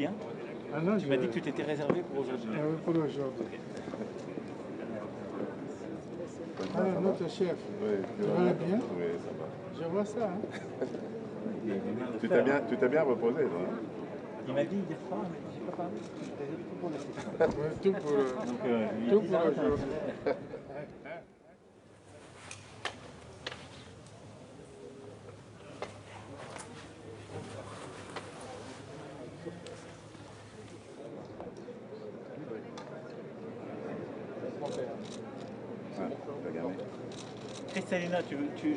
rien? Ah non, Tu m'as dit que tu t'étais réservé pour aujourd'hui. Oui, pour aujourd'hui. Ah, notre chef. Oui, tu vas bien? Oui, ça va. Je vois ça. Hein? Tu t'es bien reposé, toi, hein? Il m'a dit hier soir, mais j'ai pas parlé. Tout pour le Ouais, tout pour, Donc, tout pour aujourd'hui. Kristalina,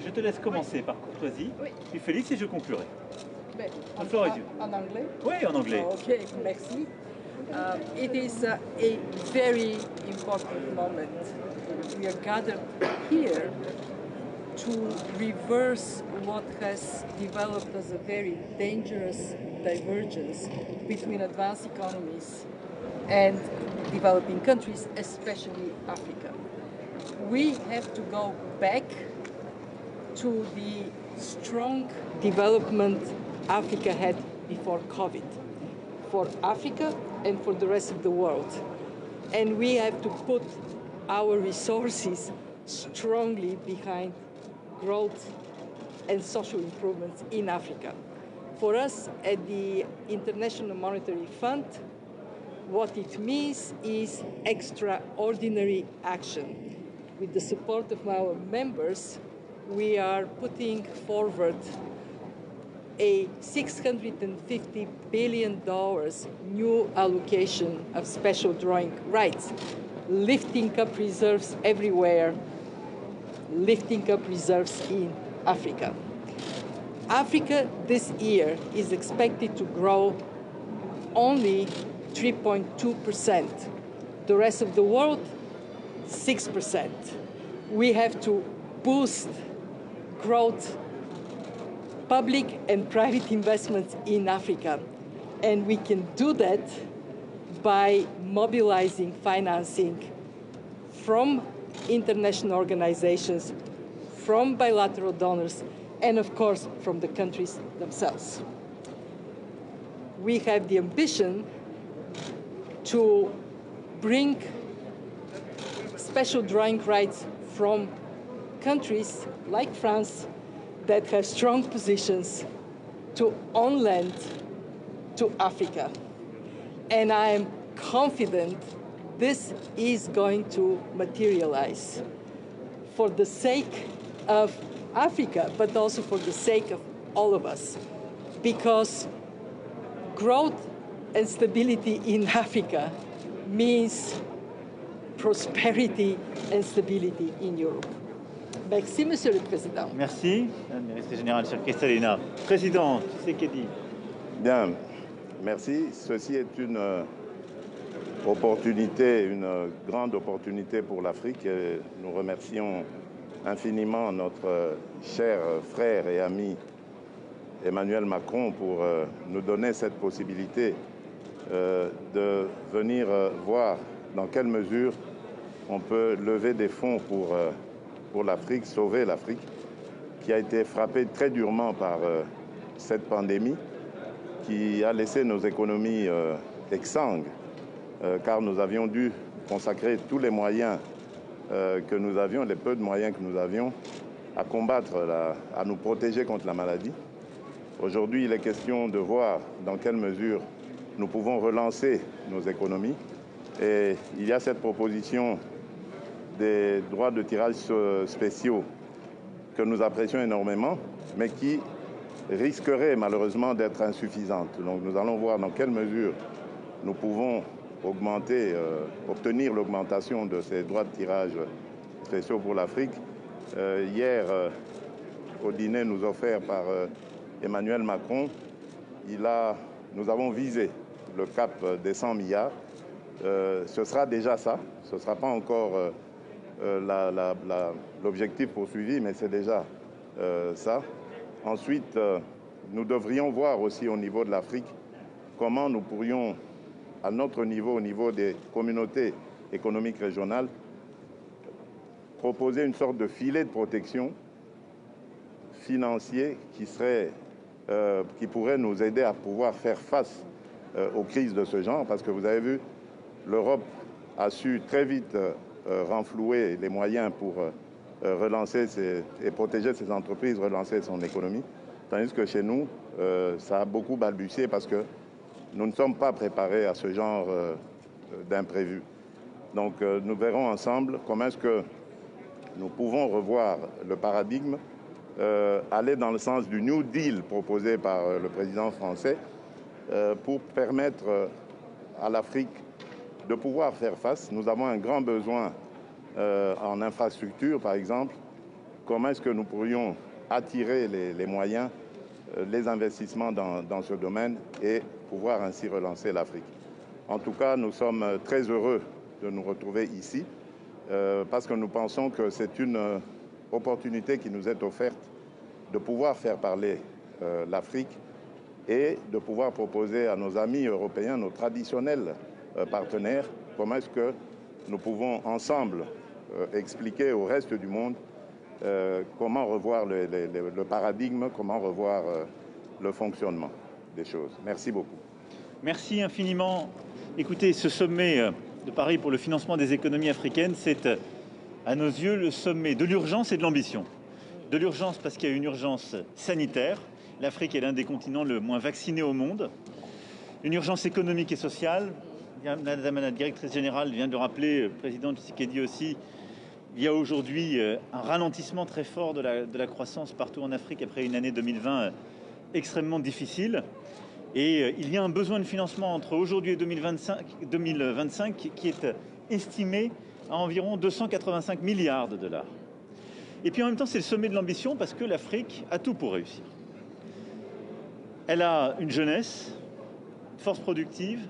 je te laisse commencer par courtoisie. Oui. Puis Félix et je conclurai. Ben, en anglais? Oui, en anglais. Okay, merci. It is a very important moment. We are gathered here to reverse what has developed as a very dangerous divergence between advanced economies and developing countries, especially Africa. We have to go back to the strong development Africa had before COVID, for Africa and for the rest of the world. And we have to put our resources strongly behind growth and social improvements in Africa. For us at the International Monetary Fund, what it means is extraordinary action. With the support of our members, we are putting forward a $650 billion new allocation of special drawing rights, lifting up reserves everywhere, lifting up reserves in Africa. Africa this year is expected to grow only 3.2%. The rest of the world, 6%. We have to boost growth, public and private investments in Africa. And we can do that by mobilizing financing from international organizations, from bilateral donors, and of course, from the countries themselves. We have the ambition to bring special drawing rights from countries like France that have strong positions to on lend to Africa. And I am confident this is going to materialize for the sake of Africa, but also for the sake of all of us, because growth and stability in Africa means prosperity and stability in Europe. Merci, Monsieur le Président. Merci, Madame la Directrice Générale, chère Kristalina. Président Tshisekedi. Bien, merci. Ceci est une opportunité, une grande opportunité pour l'Afrique. Nous remercions infiniment notre cher frère et ami Emmanuel Macron pour nous donner cette possibilité de venir voir dans quelle mesure on peut lever des fonds pour l'Afrique, sauver l'Afrique, qui a été frappée très durement par cette pandémie, qui a laissé nos économies exsangues, car nous avions dû consacrer tous les moyens que nous avions, les peu de moyens que nous avions, à combattre, à nous protéger contre la maladie. Aujourd'hui, il est question de voir dans quelle mesure nous pouvons relancer nos économies. Et il y a cette proposition des droits de tirage spéciaux que nous apprécions énormément, mais qui risquerait malheureusement d'être insuffisante. Donc nous allons voir dans quelle mesure nous pouvons augmenter, obtenir l'augmentation de ces droits de tirage spéciaux pour l'Afrique. Hier, au dîner nous offert par Emmanuel Macron, nous avons visé le cap des 100 milliards. Ce sera déjà ça, ce ne sera pas encore l'objectif poursuivi, mais c'est déjà ça. Ensuite, nous devrions voir aussi au niveau de l'Afrique comment nous pourrions, à notre niveau, au niveau des communautés économiques régionales, proposer une sorte de filet de protection financier qui pourrait nous aider à pouvoir faire face aux crises de ce genre, parce que vous avez vu, l'Europe a su très vite renflouer les moyens pour relancer et protéger ses entreprises, relancer son économie, tandis que chez nous, ça a beaucoup balbutié parce que nous ne sommes pas préparés à ce genre d'imprévu. Donc nous verrons ensemble comment est-ce que nous pouvons revoir le paradigme, aller dans le sens du New Deal proposé par le président français pour permettre à l'Afrique de pouvoir faire face. Nous avons un grand besoin en infrastructure, par exemple. Comment est-ce que nous pourrions attirer les moyens, les investissements dans ce domaine et pouvoir ainsi relancer l'Afrique. En tout cas, nous sommes très heureux de nous retrouver ici parce que nous pensons que c'est une opportunité qui nous est offerte de pouvoir faire parler l'Afrique et de pouvoir proposer à nos amis européens, nos traditionnels partenaires, comment est-ce que nous pouvons ensemble expliquer au reste du monde comment revoir le paradigme, comment revoir le fonctionnement des choses. Merci beaucoup. Merci infiniment. Écoutez, ce sommet de Paris pour le financement des économies africaines, c'est à nos yeux le sommet de l'urgence et de l'ambition. De l'urgence parce qu'il y a une urgence sanitaire. L'Afrique est l'un des continents le moins vaccinés au monde. Une urgence économique et sociale. Madame la directrice générale vient de le rappeler, le président Tshisekedi aussi. Il y a aujourd'hui un ralentissement très fort de la croissance partout en Afrique après une année 2020 extrêmement difficile. Et il y a un besoin de financement entre aujourd'hui et 2025 qui est estimé à environ 285 milliards de dollars. Et puis en même temps, c'est le sommet de l'ambition parce que l'Afrique a tout pour réussir. Elle a une jeunesse, une force productive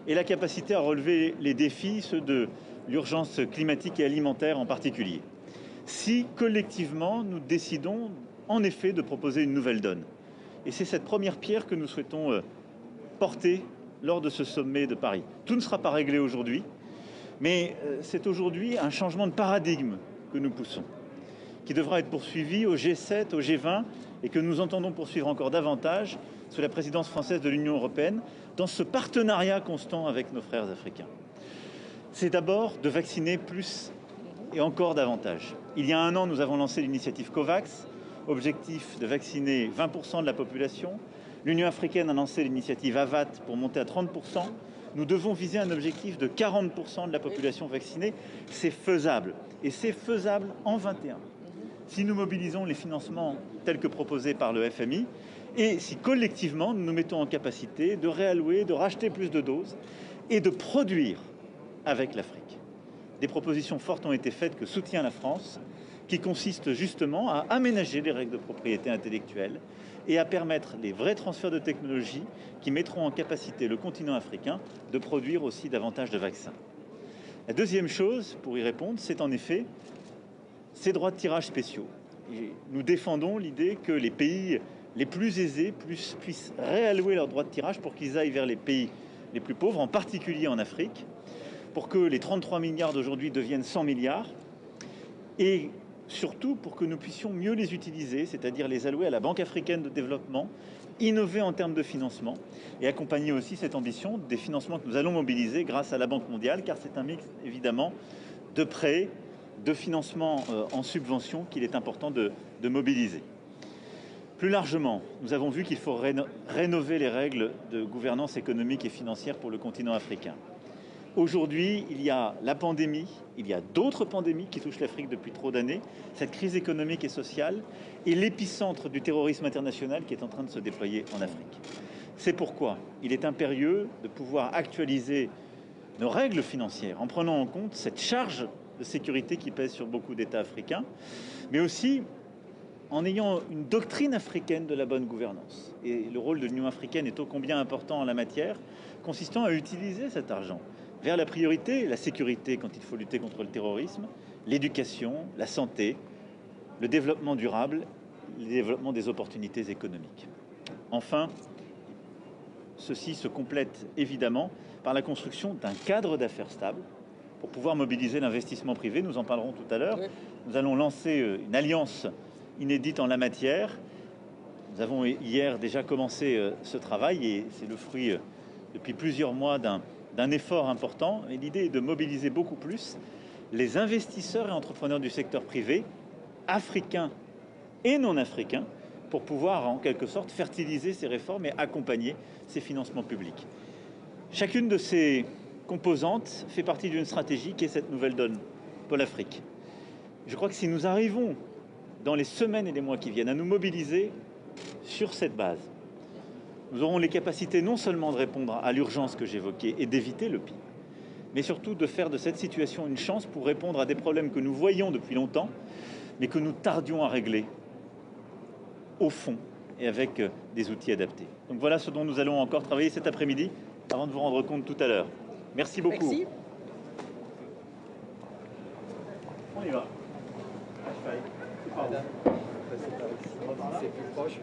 et la capacité à relever les défis, ceux de l'urgence climatique et alimentaire en particulier. Si collectivement, nous décidons en effet de proposer une nouvelle donne. Et c'est cette première pierre que nous souhaitons porter lors de ce sommet de Paris. Tout ne sera pas réglé aujourd'hui, mais c'est aujourd'hui un changement de paradigme que nous poussons, qui devra être poursuivi au G7, au G20, et que nous entendons poursuivre encore davantage sous la présidence française de l'Union européenne, dans ce partenariat constant avec nos frères africains. C'est d'abord de vacciner plus et encore davantage. Il y a un an, nous avons lancé l'initiative COVAX, objectif de vacciner 20% de la population. L'Union africaine a lancé l'initiative AVAT pour monter à 30%. Nous devons viser un objectif de 40% de la population vaccinée. C'est faisable. Et c'est faisable en 21. Si nous mobilisons les financements tels que proposés par le FMI et si collectivement nous nous mettons en capacité de réallouer, de racheter plus de doses et de produire avec l'Afrique. Des propositions fortes ont été faites que soutient la France, qui consistent justement à aménager les règles de propriété intellectuelle et à permettre les vrais transferts de technologies qui mettront en capacité le continent africain de produire aussi davantage de vaccins. La deuxième chose, pour y répondre, c'est en effet ces droits de tirage spéciaux. Et nous défendons l'idée que les pays les plus aisés puissent réallouer leurs droits de tirage pour qu'ils aillent vers les pays les plus pauvres, en particulier en Afrique, pour que les 33 milliards d'aujourd'hui deviennent 100 milliards, et surtout pour que nous puissions mieux les utiliser, c'est-à-dire les allouer à la Banque africaine de développement, innover en termes de financement, et accompagner aussi cette ambition des financements que nous allons mobiliser grâce à la Banque mondiale, car c'est un mix évidemment de prêts, de financement en subvention qu'il est important de mobiliser. Plus largement, nous avons vu qu'il faut rénover les règles de gouvernance économique et financière pour le continent africain. Aujourd'hui, il y a la pandémie, il y a d'autres pandémies qui touchent l'Afrique depuis trop d'années, cette crise économique et sociale et l'épicentre du terrorisme international qui est en train de se déployer en Afrique. C'est pourquoi il est impérieux de pouvoir actualiser nos règles financières en prenant en compte cette charge de sécurité qui pèse sur beaucoup d'États africains, mais aussi en ayant une doctrine africaine de la bonne gouvernance. Et le rôle de l'Union africaine est ô combien important en la matière, consistant à utiliser cet argent vers la priorité, la sécurité quand il faut lutter contre le terrorisme, l'éducation, la santé, le développement durable, le développement des opportunités économiques. Enfin, ceci se complète évidemment par la construction d'un cadre d'affaires stable pour pouvoir mobiliser l'investissement privé. Nous en parlerons tout à l'heure. Nous allons lancer une alliance inédite en la matière. Nous avons hier déjà commencé ce travail et c'est le fruit depuis plusieurs mois d'un effort important. Et l'idée est de mobiliser beaucoup plus les investisseurs et entrepreneurs du secteur privé, africains et non africains, pour pouvoir en quelque sorte fertiliser ces réformes et accompagner ces financements publics. Chacune de ces composantes fait partie d'une stratégie qui est cette nouvelle donne pour l'Afrique. Je crois que si nous arrivons, dans les semaines et les mois qui viennent, à nous mobiliser sur cette base, nous aurons les capacités non seulement de répondre à l'urgence que j'évoquais et d'éviter le pire, mais surtout de faire de cette situation une chance pour répondre à des problèmes que nous voyions depuis longtemps, mais que nous tardions à régler au fond et avec des outils adaptés. Donc voilà ce dont nous allons encore travailler cet après-midi avant de vous rendre compte tout à l'heure. Merci beaucoup. Merci. On y va. C'est plus proche.